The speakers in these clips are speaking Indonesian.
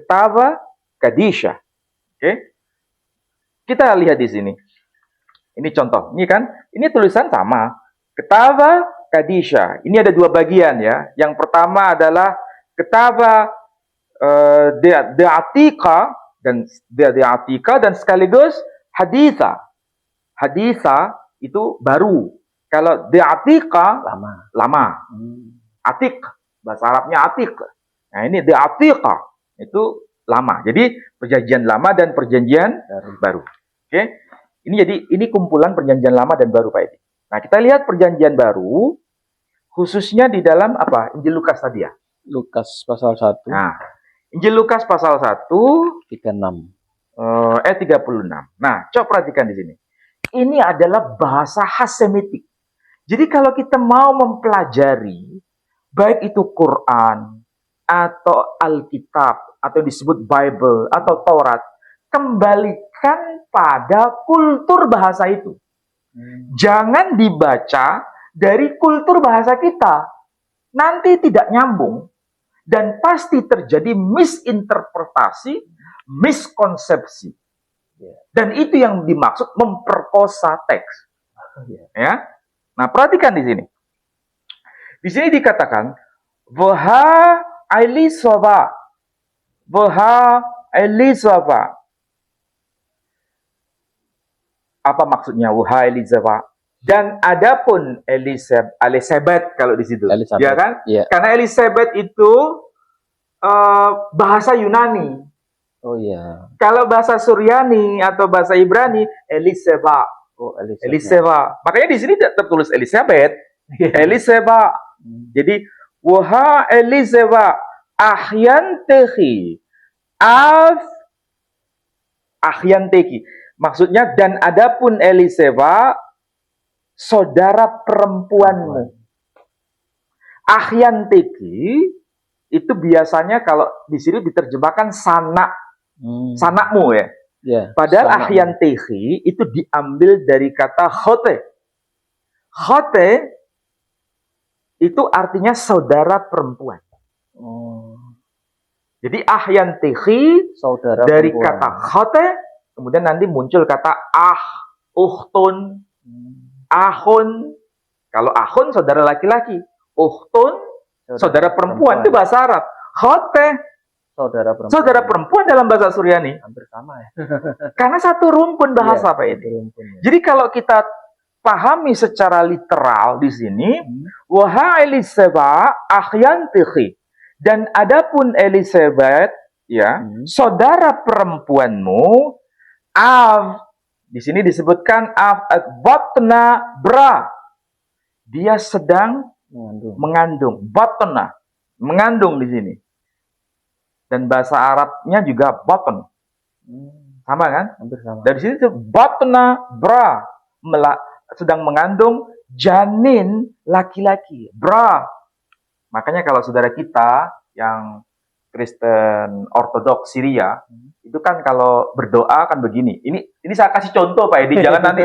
Ketaba Kadisha. Oke. Kita lihat di sini. Ini contoh. Ini kan, ini tulisan sama. Ketaba Kadisha. Ini ada dua bagian ya. Yang pertama adalah Ketaba Atika dan sekaligus Haditha. Haditha itu baru. Kalau Atika lama. Atik, bahasa Arabnya Atik. Nah, ini Atika itu lama. Jadi perjanjian lama dan perjanjian baru. Oke. Ini kumpulan perjanjian lama dan baru Pak Edi. Nah, kita lihat perjanjian baru khususnya di dalam apa? Injil Lukas tadi ya. Lukas pasal 1. Nah, Injil Lukas pasal 1 36. 36. Nah, coba perhatikan di sini. Ini adalah bahasa khas Semitik. Jadi kalau kita mau mempelajari baik itu Quran atau Alkitab atau disebut Bible atau Taurat, kembalikan pada kultur bahasa itu. Jangan dibaca dari kultur bahasa kita. Nanti tidak nyambung dan pasti terjadi misinterpretasi, miskonsepsi. Dan itu yang dimaksud memperkosa teks. Ya. Nah, perhatikan di sini. Di sini dikatakan Vaha Elisava. Vaha Elisava. Apa maksudnya Vaha Elisava? Dan adapun Elizabeth kalau di situ. Ya kan? Yeah. Karena Elizabeth itu bahasa Yunani. Oh iya. Kalau bahasa Suryani atau bahasa Ibrani Eliseva. Oh, Eliseva. Makanya di sini tertulis Elizabeth. Eliseva. Jadi Waha Eliseva ahyantehi ahyantehi. Maksudnya dan adapun Eliseva saudara perempuanmu. Ahyantehi itu biasanya kalau di sini diterjemahkan sanakmu ya. Yeah, padahal ahyantehi itu diambil dari kata khote. Khote itu artinya saudara perempuan. Jadi ahyantehi saudara dari perempuan. kata khote, kemudian nanti muncul kata uhtun, ahun. Kalau ahun saudara laki-laki, uhtun saudara perempuan. Itu bahasa Arab. Khote saudara perempuan dalam bahasa Suryani. Hampir sama ya. Karena satu rumpun bahasa Pak ini. Jadi kalau kita pahami secara literal di sini, Waha Eliseba ahyantihi. Dan adapun Elizabeth ya, saudara perempuanmu di sini disebutkan batna bra. Dia sedang mengandung. Batna, mengandung di sini. Dan bahasa Arabnya juga bottom. Sama kan? Hampir sama. Dari sini itu batna bra, sedang mengandung janin laki-laki. Bra. Makanya kalau saudara kita yang Kristen Ortodoks Syria, itu kan kalau berdoa kan begini. Ini saya kasih contoh Pak Edi, jangan nanti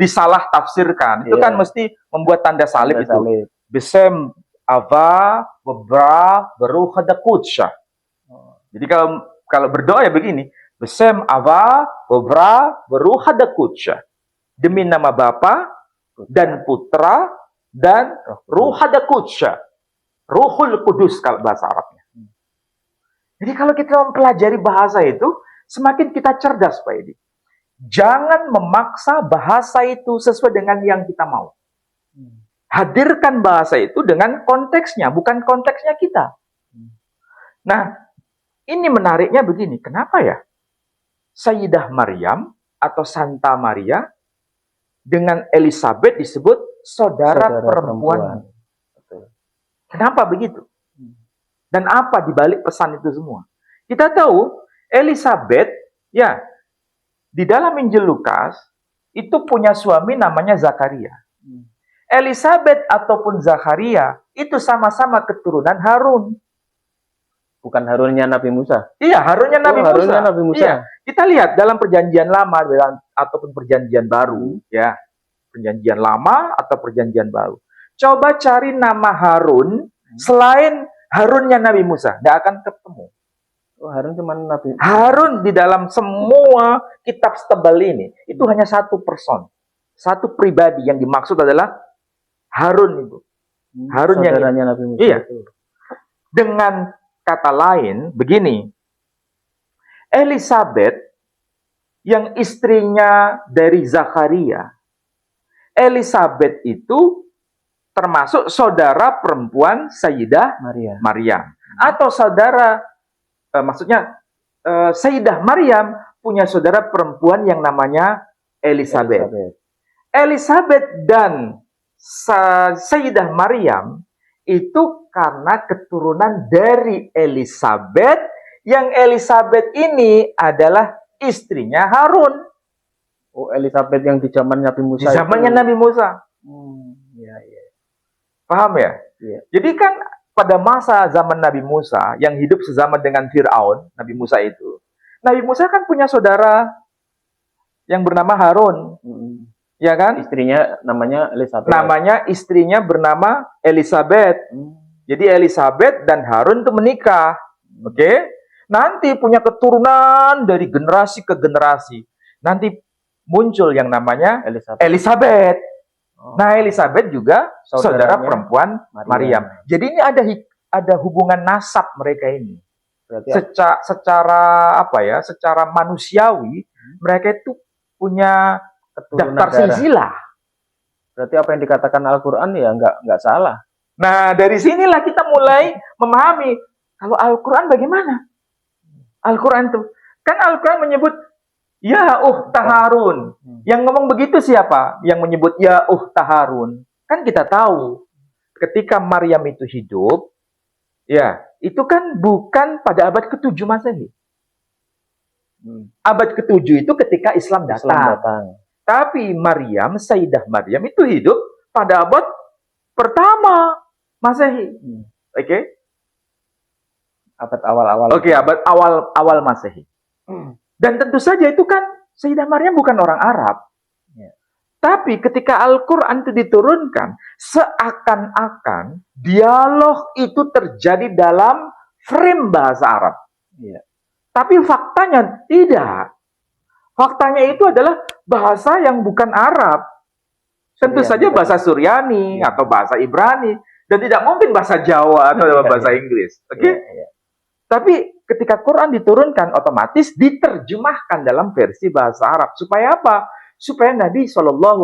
disalah tafsirkan. Itu kan mesti membuat tanda salib itu. Besem ava bra beruh hadakutsha. Jadi kalau berdoa ya begini, Besem ava bra beruh hadakutsha. Demi nama Bapa dan Putra dan Ruh hadakutsha. Ruhul Kudus kalau bahasa Arabnya. Jadi kalau kita mempelajari bahasa itu, semakin kita cerdas Pak Edi. Jangan memaksa bahasa itu sesuai dengan yang kita mau. Hadirkan bahasa itu dengan konteksnya, bukan konteksnya kita. Nah, ini menariknya begini, kenapa ya? Sayyidah Maryam atau Santa Maria dengan Elizabeth disebut saudara perempuan. Kenapa begitu? Dan apa dibalik pesan itu semua? Kita tahu Elizabeth, ya, di dalam Injil Lukas itu punya suami namanya Zakaria. Elizabeth ataupun Zakaria itu sama-sama keturunan Harun. Bukan Harunnya Nabi Musa. Iya, Harunnya Nabi Musa. Harunnya Nabi Musa. Iya. Kita lihat dalam perjanjian lama ataupun perjanjian baru, ya. Perjanjian lama atau perjanjian baru. Coba cari nama Harun selain Harunnya Nabi Musa, tidak akan ketemu. Oh, Harun cuma Nabi. Harun di dalam semua kitab setebal ini, itu hanya satu person. Satu pribadi yang dimaksud adalah Harun itu. Harun yang saudaranya Nabi Musa. Iya. Itu. Dengan kata lain, begini. Elisabeth yang istrinya dari Zakaria. Elisabeth itu termasuk saudara perempuan Sayyidah Maria. Maryam. Atau saudara, Sayyidah Maryam punya saudara perempuan yang namanya Elisabeth. Elisabeth dan Sayyidah Maryam itu karena keturunan dari Elisabeth, yang Elisabeth ini adalah istrinya Harun. Oh, Elisabeth yang di zaman Nabi Musa. Di zamannya Nabi Musa. Iya, iya. Paham ya? Iya. Jadi kan pada masa zaman Nabi Musa yang hidup sezaman dengan Fir'aun, Nabi Musa itu, Nabi Musa kan punya saudara yang bernama Harun. Ya kan? Istrinya namanya Elisabeth. Namanya istrinya bernama Elisabeth. Jadi Elisabeth dan Harun itu menikah. Oke? Nanti punya keturunan dari generasi ke generasi. Nanti muncul yang namanya Elisabeth. Nah, Elisabeth juga saudara perempuan Maryam. Jadi ini ada hubungan nasab mereka ini. Secara apa ya? Secara manusiawi mereka itu punya daftar silsilah. Berarti apa yang dikatakan Al-Quran ya nggak salah. Nah, dari sinilah kita mulai memahami kalau Al-Quran bagaimana. Al-Quran itu kan Al-Quran menyebut ya Harun. Yang ngomong begitu siapa? Yang menyebut ya Harun. Kan kita tahu ketika Maryam itu hidup, ya itu kan bukan pada abad ke-7 Masehi. Abad ke-7 itu ketika Islam datang. Tapi Maryam, Sayyidah Maryam itu hidup pada abad pertama Masehi. Oke? Abad awal-awal. Oke, abad awal Masehi. Dan tentu saja itu kan Sayyidah Maryam bukan orang Arab. Ya. Tapi ketika Al-Quran itu diturunkan, seakan-akan dialog itu terjadi dalam frame bahasa Arab. Ya. Tapi faktanya tidak. Faktanya itu adalah bahasa yang bukan Arab. Tentu saja bahasa Suryani atau bahasa Ibrani. Dan tidak mungkin bahasa Jawa atau bahasa Inggris. Oke? Tapi ketika Quran diturunkan, otomatis diterjemahkan dalam versi bahasa Arab. Supaya apa? Supaya Nabi SAW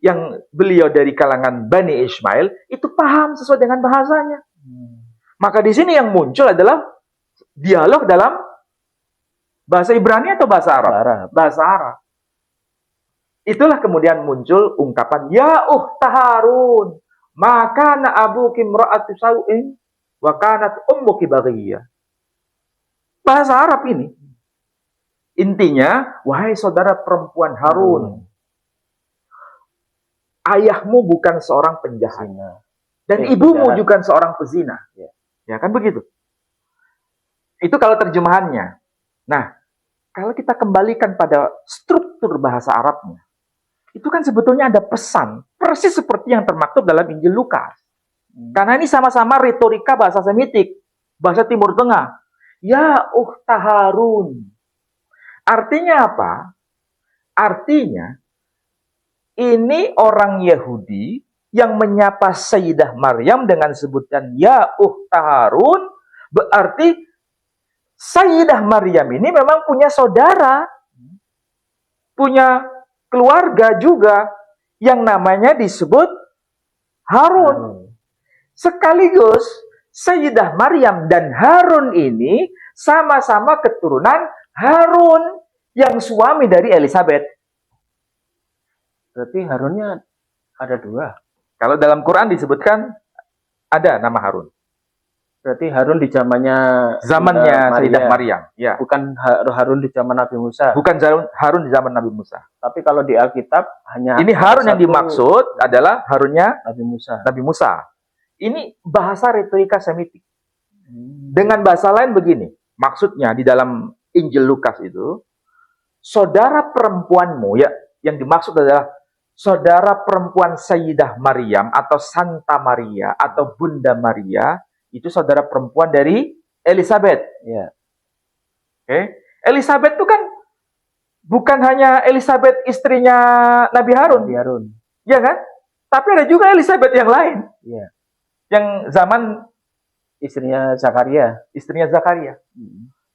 yang beliau dari kalangan Bani Ismail itu paham sesuai dengan bahasanya. Maka di sini yang muncul adalah dialog dalam bahasa Ibrani atau bahasa Arab? Bahasa Arab. Itulah kemudian muncul ungkapan ya Harun, maka na abuki imra'atu sau'in wa kanat ummuki baghiyah. Bahasa Arab ini. Intinya, wahai saudara perempuan Harun, ayahmu bukan seorang penjahat dan ibumu juga seorang pezina. Ya kan begitu? Itu kalau terjemahannya. Nah, kalau kita kembalikan pada struktur bahasa Arabnya, itu kan sebetulnya ada pesan, persis seperti yang termaktub dalam Injil Lukas. Karena ini sama-sama retorika bahasa Semitik, bahasa Timur Tengah. Ya Harun. Artinya apa? Artinya, ini orang Yahudi yang menyapa Sayyidah Maryam dengan sebutan ya Harun, berarti Sayyidah Maryam ini memang punya saudara, punya keluarga juga yang namanya disebut Harun. Sekaligus Sayyidah Maryam dan Harun ini sama-sama keturunan Harun yang suami dari Elisabeth. Berarti Harunnya ada dua. Kalau dalam Quran disebutkan ada nama Harun. Berarti Harun di zamannya Sayyidah Maryam. Ya. Bukan Harun di zaman Nabi Musa. Bukan Harun di zaman Nabi Musa. Tapi kalau di Alkitab hanya ini Harun yang dimaksud adalah Harunnya Nabi Musa. Nabi Musa. Ini bahasa retorika Semitik. Dengan bahasa lain begini. Maksudnya di dalam Injil Lukas itu, saudara perempuanmu ya yang dimaksud adalah saudara perempuan Sayyidah Maryam atau Santa Maria atau Bunda Maria. Itu saudara perempuan dari Elizabeth. Ya. Oke. Elizabeth itu kan bukan hanya Elizabeth istrinya Nabi Harun, Nabi Harun. ya kan? Tapi ada juga Elizabeth yang lain, Ya. yang zaman Istrinya Zakaria. istrinya Zakaria.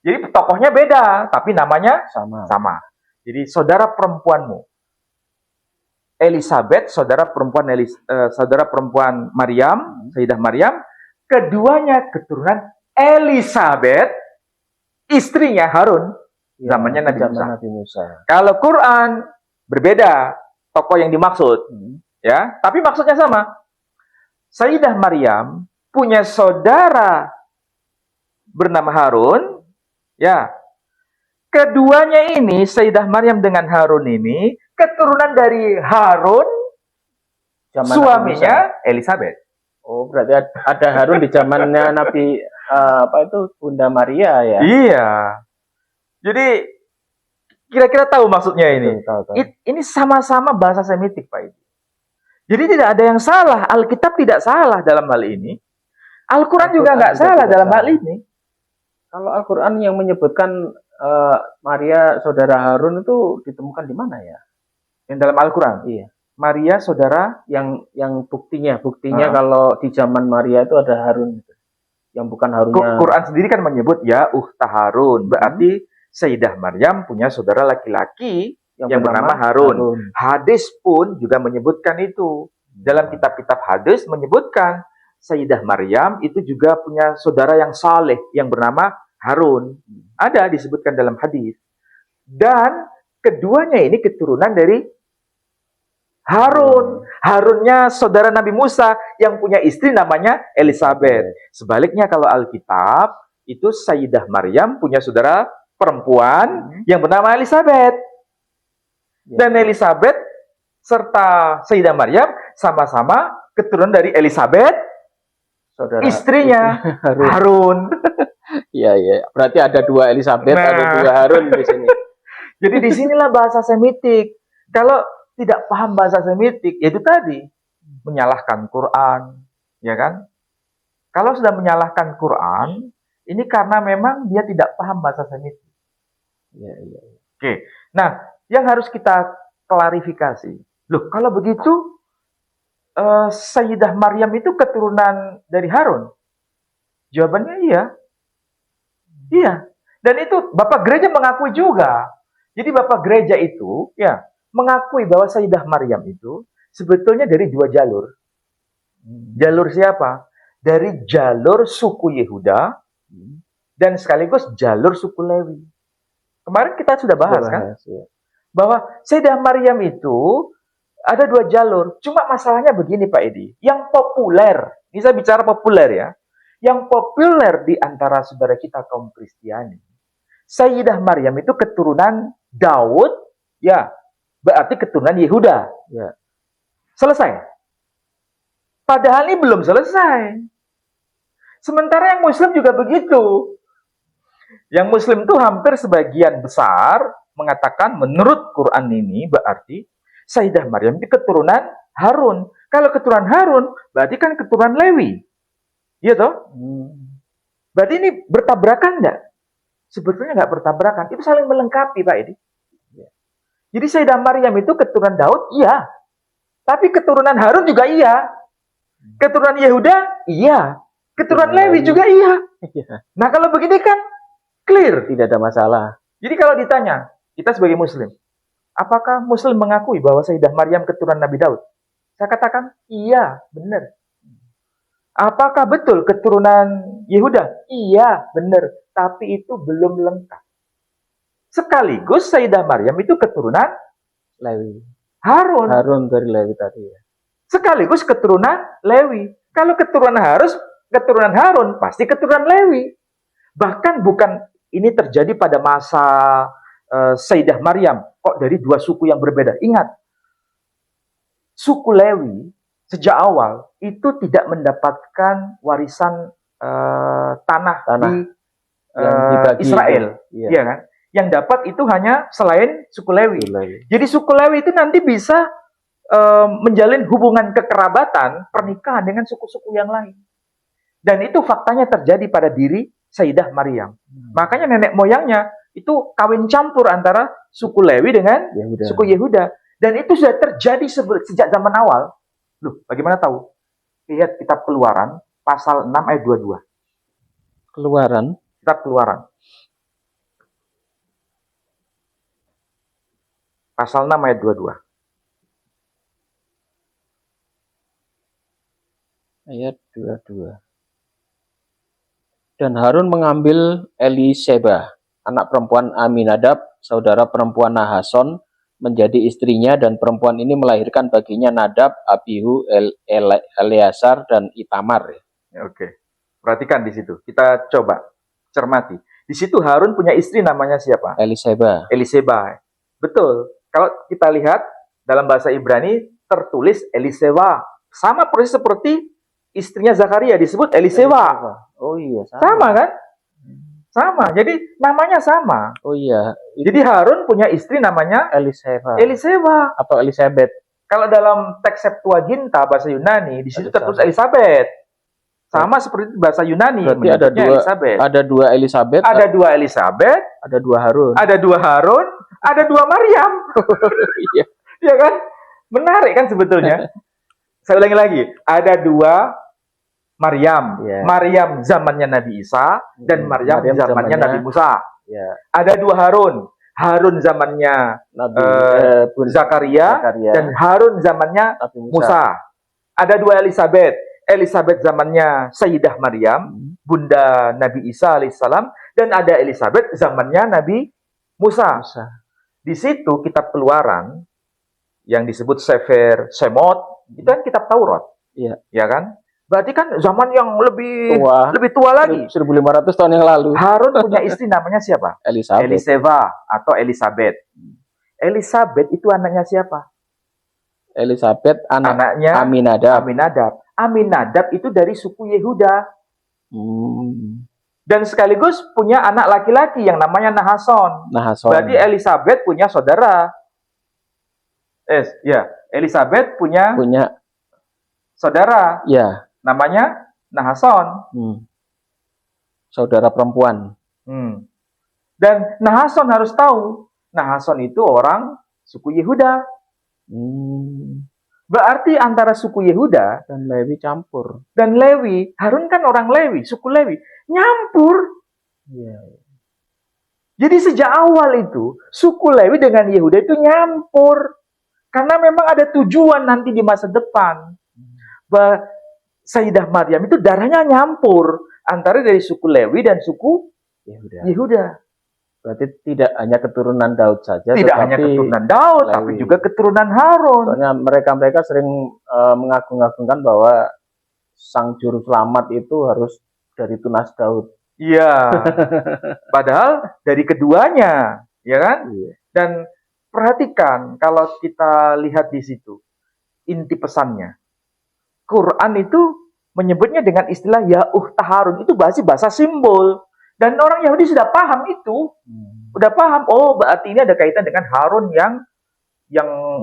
Jadi tokohnya beda, tapi namanya Sama. sama. Jadi saudara perempuanmu, Elizabeth, saudara perempuan Maryam, Sayyidah Maryam, keduanya keturunan Elizabeth, istrinya Harun, Ya, zamannya Nabi zaman Musa. Nabi Musa. Kalau Quran berbeda tokoh yang dimaksud, ya, tapi maksudnya sama. Sayyidah Maryam punya saudara bernama Harun, ya. Keduanya ini, Sayyidah Maryam dengan Harun ini, keturunan dari Harun, Zaman suaminya Nabi Musa. Elizabeth. Oh, berarti ada Harun di zamannya Nabi Bunda Maria ya. Iya. Jadi kira-kira tahu maksudnya ini. Tahu. Ini sama-sama bahasa Semitik, Pak. Jadi tidak ada yang salah. Alkitab tidak salah dalam hal ini. Al-Quran juga nggak salah dalam hal ini. Kalau Al-Quran yang menyebutkan Maria saudara Harun itu ditemukan di mana ya? Yang dalam Al-Quran? Iya. Maria saudara yang buktinya kalau di zaman Maria itu ada Harun gitu. Yang bukan Harunnya. Quran sendiri kan menyebut ya ukhta Harun. Berarti Sayyidah Maryam punya saudara laki-laki yang bernama Harun. Hadis pun juga menyebutkan itu. Dalam kitab-kitab hadis menyebutkan Sayyidah Maryam itu juga punya saudara yang saleh yang bernama Harun. Ada disebutkan dalam hadis. Dan keduanya ini keturunan dari Harun. Harunnya saudara Nabi Musa yang punya istri namanya Elizabeth. Sebaliknya kalau Alkitab, itu Sayyidah Maryam punya saudara perempuan yang bernama Elizabeth. Dan Elizabeth serta Sayyidah Maryam sama-sama keturunan dari Elizabeth, saudara istrinya Harun. Iya. Berarti ada dua Elizabeth, ada dua Harun di sini. Jadi disinilah bahasa Semitik. Kalau tidak paham bahasa Semitik, yaitu tadi menyalahkan Quran, ya kan? Kalau sudah menyalahkan Quran, ini karena memang dia tidak paham bahasa Semitik. Iya. Oke. Nah, yang harus kita klarifikasi. Loh, kalau begitu Sayyidah Maryam itu keturunan dari Harun? Jawabannya iya. Iya. Dan itu Bapak Gereja mengakui juga. Jadi Bapak Gereja itu ya mengakui bahwa Sayyidah Maryam itu sebetulnya dari dua jalur. Jalur siapa? Dari jalur suku Yehuda dan sekaligus jalur suku Lewi. Kemarin kita sudah bahas kan? Ya. Bahwa Sayyidah Maryam itu ada dua jalur. Cuma masalahnya begini Pak Edi. Yang populer, ini saya bicara populer ya. Yang populer di antara saudara kita kaum Kristiani, Sayyidah Maryam itu keturunan Daud, ya, berarti keturunan Yehuda. Ya. Selesai. Padahal ini belum selesai. Sementara yang Muslim juga begitu. Yang Muslim itu hampir sebagian besar mengatakan menurut Quran ini berarti Sayyidah Maryam itu keturunan Harun. Kalau keturunan Harun, berarti kan keturunan Lewi. Iya toh? Berarti ini bertabrakan enggak? Sebetulnya enggak bertabrakan. Itu saling melengkapi, Pak Edi. Jadi Sayyidah Maryam itu keturunan Daud, iya. Tapi keturunan Harun juga iya. Keturunan Yehuda, iya. Keturunan Lewi juga iya. Nah, kalau begini kan clear. Tidak ada masalah. Jadi kalau ditanya, kita sebagai Muslim, apakah Muslim mengakui bahwa Sayyidah Maryam keturunan Nabi Daud? Saya katakan, iya, benar. Apakah betul keturunan Yehuda? Iya, benar. Tapi itu belum lengkap. Sekaligus Sayyidah Maryam itu keturunan Lewi. Harun dari Lewi tadi ya. Sekaligus keturunan Lewi. Kalau keturunan Harun pasti keturunan Lewi. Bahkan bukan ini terjadi pada masa Sayyidah Maryam. Kok dari dua suku yang berbeda? Ingat, suku Lewi sejak awal itu tidak mendapatkan warisan tanah di Israel. Iya kan? Yang dapat itu hanya selain suku Lewi. Jadi suku Lewi itu nanti bisa menjalin hubungan kekerabatan, pernikahan dengan suku-suku yang lain. Dan itu faktanya terjadi pada diri Sayyidah Maryam. Makanya nenek moyangnya itu kawin campur antara suku Lewi dengan Yehuda. suku Yehuda. Dan itu sudah terjadi sejak zaman awal. Loh, bagaimana tahu? Lihat kitab Keluaran, pasal 6 ayat 22. Keluaran. Kitab Keluaran. Pasal 6 ayat 22. Ayat 22. Dan Harun mengambil Eliseba, anak perempuan Aminadab, saudara perempuan Nahason, menjadi istrinya, dan perempuan ini melahirkan baginya Nadab, Abihu, Eleazar, dan Itamar. Ya, oke. Perhatikan di situ. Kita coba cermati. Di situ Harun punya istri namanya siapa? Eliseba. Eliseba. Betul. Kalau kita lihat dalam bahasa Ibrani tertulis Eliseba. Sama persis seperti istrinya Zakaria disebut Eliseba. Oh iya, Sama kan? Sama. Jadi namanya sama. Oh iya. Jadi Harun punya istri namanya Eliseba. Eliseba. Atau Elisabeth. Kalau dalam teks Septuaginta bahasa Yunani di situ tertulis Elisabeth. Sama seperti bahasa Yunani. Berarti ada dua Elisabeth. Ada dua Elisabeth. Ada dua Elisabeth. Ada dua Harun. Ada dua Harun. Ada dua Maryam. Iya. Ya kan? Menarik kan sebetulnya. Saya ulangi lagi. Ada dua Maryam. Yeah. Maryam zamannya Nabi Isa dan Maryam zamannya Nabi Musa. Yeah. Ada dua Harun. Harun zamannya Nabi Zakaria dan Harun zamannya Nabi Musa. Ada dua Elisabeth. Elisabeth zamannya Sayyidah Maryam, bunda Nabi Isa alaihissalam, dan ada Elisabeth zamannya Nabi Musa. Di situ kitab Keluaran yang disebut Sefer Shemot, itu kan kitab Taurat. Iya. Ya kan? Berarti kan zaman yang lebih tua lagi. 1500 tahun yang lalu. Harun punya istri namanya siapa? Eliseba atau Elisabeth. Elisabeth itu anaknya siapa? Elisabeth anaknya Aminadab. Aminadab itu dari suku Yehuda. Dan sekaligus punya anak laki-laki yang namanya Nahason. Berarti Elisabeth punya saudara. Elisabeth punya saudara. Ya. Namanya Nahason. Saudara perempuan. Dan Nahason harus tahu, Nahason itu orang suku Yehuda. Berarti antara suku Yehuda dan Lewi campur. Dan Lewi, Harun kan orang Lewi, suku Lewi, nyampur. Jadi sejak awal itu, suku Lewi dengan Yehuda itu nyampur. Karena memang ada tujuan nanti di masa depan. Sayyidah Maryam itu darahnya nyampur antara dari suku Lewi dan suku Yehuda. Berarti tidak hanya keturunan Daud saja. Tidak hanya keturunan Daud, tapi juga keturunan Harun. Soalnya mereka sering mengagung-agungkan bahwa sang juru selamat itu harus dari tunas Daud. Iya. Padahal dari keduanya, ya kan? Iya. Dan perhatikan kalau kita lihat di situ inti pesannya. Quran itu menyebutnya dengan istilah Ya'ukhta Harun, itu bahasa simbol. Dan orang Yahudi sudah paham itu. Udah paham, oh berarti ini ada kaitan dengan Harun yang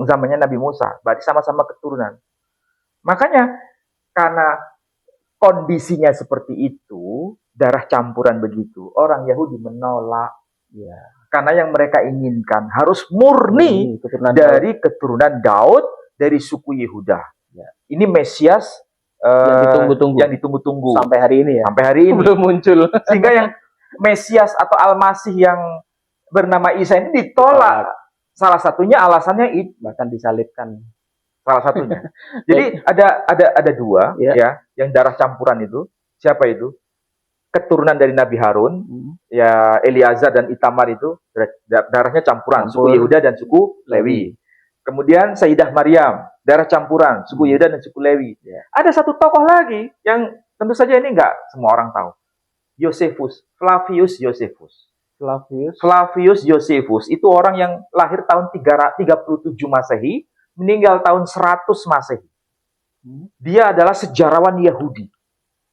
zamannya Nabi Musa. Berarti sama-sama keturunan. Makanya, karena kondisinya seperti itu, darah campuran begitu, orang Yahudi menolak. Karena yang mereka inginkan harus murni dari keturunan Daud, dari suku Yehuda. Ini Mesias yang ditunggu-tunggu. Sampai hari ini ya? Sampai hari ini. Belum muncul. Sehingga yang Mesias atau Al-Masih yang bernama Isa ini ditolak. Salah satunya alasannya itu. Bahkan disalibkan. Salah satunya. Jadi ada dua ya yang darah campuran itu. Siapa itu? Keturunan dari Nabi Harun, ya Eleazar dan Itamar itu darahnya campuran, suku Yehuda dan suku Lewi. Kemudian Sayyidah Maryam, darah campuran, suku Yehuda dan suku Lewi. Ada satu tokoh lagi yang tentu saja ini enggak semua orang tahu. Flavius Josephus itu orang yang lahir tahun 37 Masehi, meninggal tahun 100 Masehi. Dia adalah sejarawan Yahudi.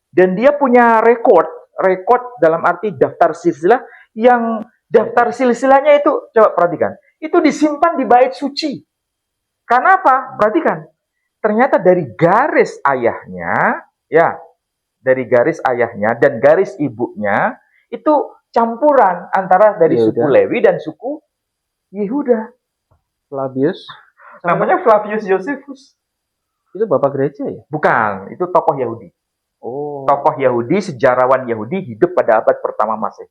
Dan dia punya rekod dalam arti daftar silsilah, yang daftar silsilahnya itu, coba perhatikan, itu disimpan di bait suci. Karena apa? Perhatikan. Ternyata dari garis ayahnya dan garis ibunya, Itu campuran antara dari Yehuda. suku Lewi dan suku Yehuda. Flavius. Namanya Flavius Josephus. Itu bapak gereja ya? Bukan, itu tokoh Yahudi. Oh. Tokoh Yahudi, sejarawan Yahudi hidup pada abad pertama Masehi.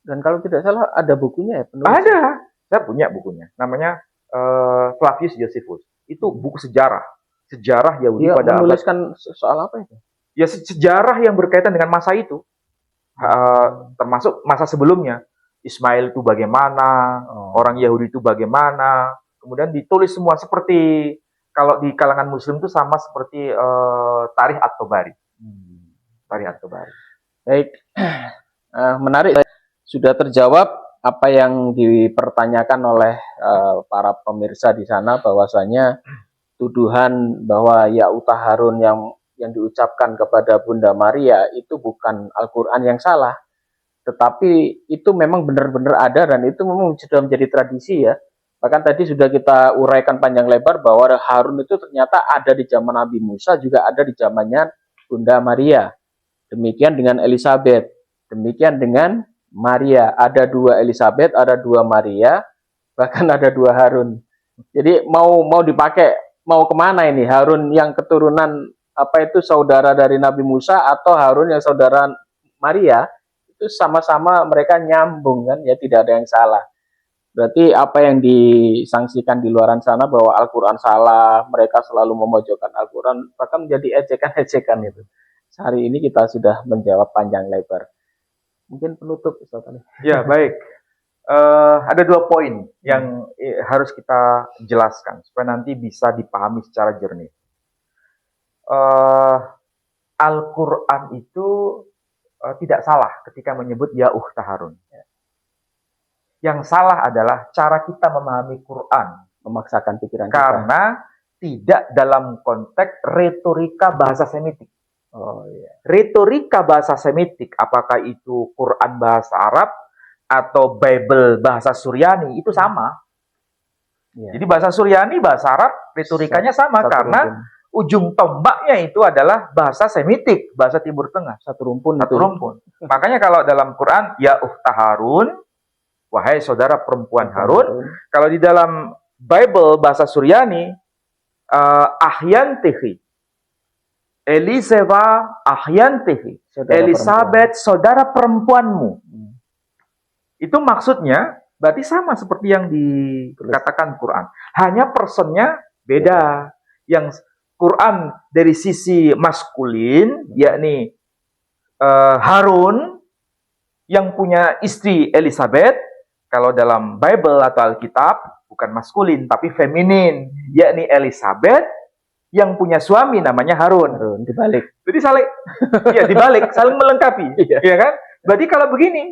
Dan kalau tidak salah ada bukunya ya? Penulis? Ada, saya punya bukunya. Namanya Flavius Josephus. Itu buku sejarah. Sejarah Yahudi Dia pada abad. menuliskan soal apa itu? Ya sejarah yang berkaitan dengan masa itu. Termasuk masa sebelumnya. Ismail itu bagaimana, orang Yahudi itu bagaimana. Kemudian ditulis semua seperti kalau di kalangan Muslim itu sama seperti Tarikh At-Tabari. Tarikh At-Tabari. Baik, menarik. Sudah terjawab apa yang dipertanyakan oleh para pemirsa di sana, bahwasanya tuduhan bahwa ya Harun yang diucapkan kepada Bunda Maria itu bukan Al-Quran yang salah, tetapi itu memang benar-benar ada dan itu memang sudah menjadi tradisi ya. Bahkan tadi sudah kita uraikan panjang lebar bahwa Harun itu ternyata ada di zaman Nabi Musa, juga ada di zamannya Bunda Maria. Demikian dengan Elizabeth, demikian dengan Maria. Ada dua Elizabeth, ada dua Maria, bahkan ada dua Harun. Jadi mau dipakai, mau kemana ini? Harun yang keturunan apa itu saudara dari Nabi Musa atau Harun yang saudara Maria? Itu sama-sama mereka nyambung kan, ya tidak ada yang salah. Berarti apa yang disangsikan di luaran sana bahwa Al-Quran salah, mereka selalu memojokkan Al-Quran, bahkan menjadi ejekan-ejekan itu. Hari ini kita sudah menjawab panjang lebar. Mungkin penutup, Ustaz Ali. Ya, baik. Ada 2 poin yang harus kita jelaskan supaya nanti bisa dipahami secara jernih. Al-Quran itu tidak salah ketika menyebut ya Harun. Yang salah adalah cara kita memahami Quran, Memaksakan pikiran karena tidak dalam konteks retorika bahasa Semitik. Oh iya. Retorika bahasa Semitik, apakah itu Quran bahasa Arab atau Bible bahasa Suryani, itu sama. Ya. Jadi bahasa Suryani, bahasa Arab, retorikanya sama karena ujung tombaknya itu adalah bahasa Semitik, bahasa Timur Tengah. Satu rumpun. Makanya kalau dalam Quran, ya Harun, wahai saudara perempuan Harun. Kalau di dalam Bible bahasa Suryani, ahyantihi, Eliseva ahyantihi, Elizabeth saudara perempuanmu. Itu maksudnya berarti sama seperti yang dikatakan Quran. Hanya personnya beda. Yang Quran dari sisi maskulin, yakni Harun yang punya istri Elizabeth. Kalau dalam Bible atau Alkitab, bukan maskulin, tapi feminin, yakni Elizabeth, yang punya suami namanya Harun. Dibalik. Jadi dibalik, saling melengkapi. Ya kan? Berarti kalau begini,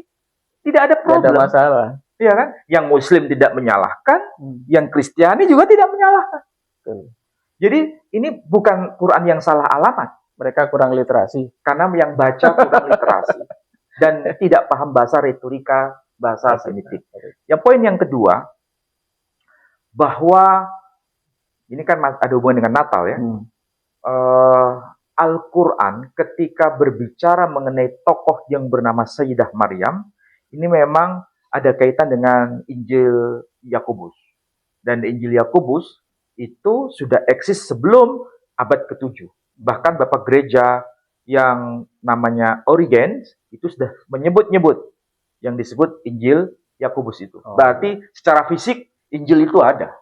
tidak ada problem. Tidak ada masalah. Ya kan? Yang Muslim tidak menyalahkan, yang Kristiani juga tidak menyalahkan. Jadi, ini bukan Quran yang salah alamat. Mereka kurang literasi. Karena yang baca kurang literasi. Dan tidak paham bahasa retorika, bahasa Semitik. Yang poin yang kedua, bahwa ini kan ada hubungan dengan Natal ya. Al-Quran ketika berbicara mengenai tokoh yang bernama Sayyidah Maryam, ini memang ada kaitan dengan Injil Yakobus. Dan Injil Yakobus itu sudah eksis sebelum abad ke-7. Bahkan Bapak Gereja yang namanya Origenes itu sudah menyebut-nyebut yang disebut Injil Yakobus itu. Berarti secara fisik Injil itu ada.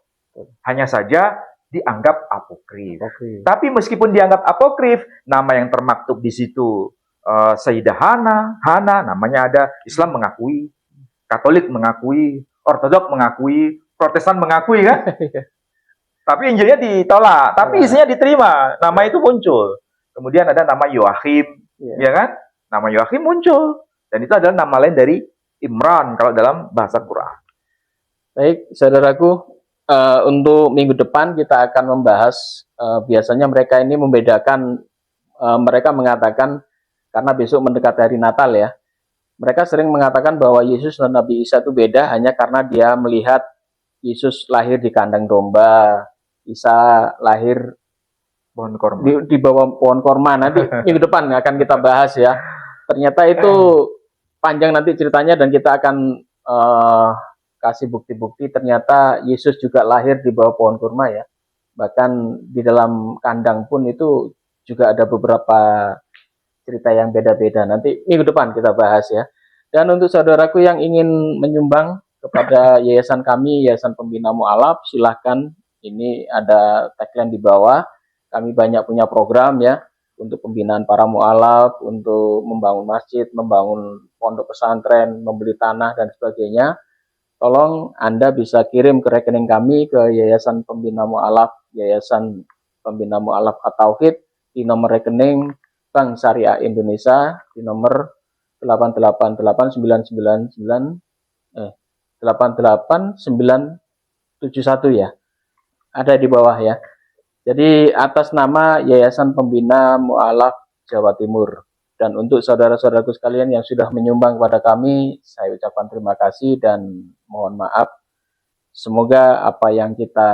Hanya saja dianggap apokrif. Tapi meskipun dianggap apokrif, nama yang termaktub di situ Sayyidah Hana, namanya ada. Islam mengakui, Katolik mengakui, Ortodok mengakui, Protestan mengakui kan? Tapi Injilnya ditolak, tapi isinya diterima. Nama itu muncul. Kemudian ada nama Yoachim, ya kan? Nama Yoachim muncul. Dan itu adalah nama lain dari Imran kalau dalam bahasa Quran. Baik, saudaraku, untuk minggu depan kita akan membahas, biasanya mereka ini membedakan, mereka mengatakan, karena besok mendekati hari Natal ya, mereka sering mengatakan bahwa Yesus dan Nabi Isa itu beda hanya karena dia melihat Yesus lahir di kandang domba, Isa lahir pohon korma. Di bawah pohon korma. Nanti minggu depan akan kita bahas ya. Ternyata itu panjang nanti ceritanya dan kita akan kasih bukti-bukti ternyata Yesus juga lahir di bawah pohon kurma ya. Bahkan di dalam kandang pun itu juga ada beberapa cerita yang beda-beda. Nanti minggu depan kita bahas ya. Dan untuk saudaraku yang ingin menyumbang kepada yayasan kami, Yayasan Pembina Mu'alaf, silahkan. Ini ada tagline di bawah. Kami banyak punya program ya untuk pembinaan para mu'alaf, untuk membangun masjid, membangun pondok pesantren, membeli tanah dan sebagainya. Tolong Anda bisa kirim ke rekening kami ke Yayasan Pembina Mu'alaf, Yayasan Pembina Mu'alaf At-Tauhid di nomor rekening Bank Syariah Indonesia di nomor 888 ya. Ada di bawah ya. Jadi atas nama Yayasan Pembina Mu'alaf Jawa Timur. Dan untuk saudara-saudaraku sekalian yang sudah menyumbang kepada kami, saya ucapkan terima kasih dan mohon maaf. Semoga apa yang kita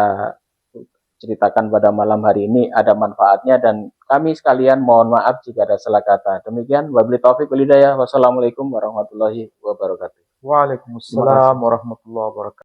ceritakan pada malam hari ini ada manfaatnya dan kami sekalian mohon maaf jika ada salah kata. Demikian, wabillahi taufiq wal hidayah. Wassalamualaikum warahmatullahi wabarakatuh. Waalaikumsalam warahmatullahi wabarakatuh.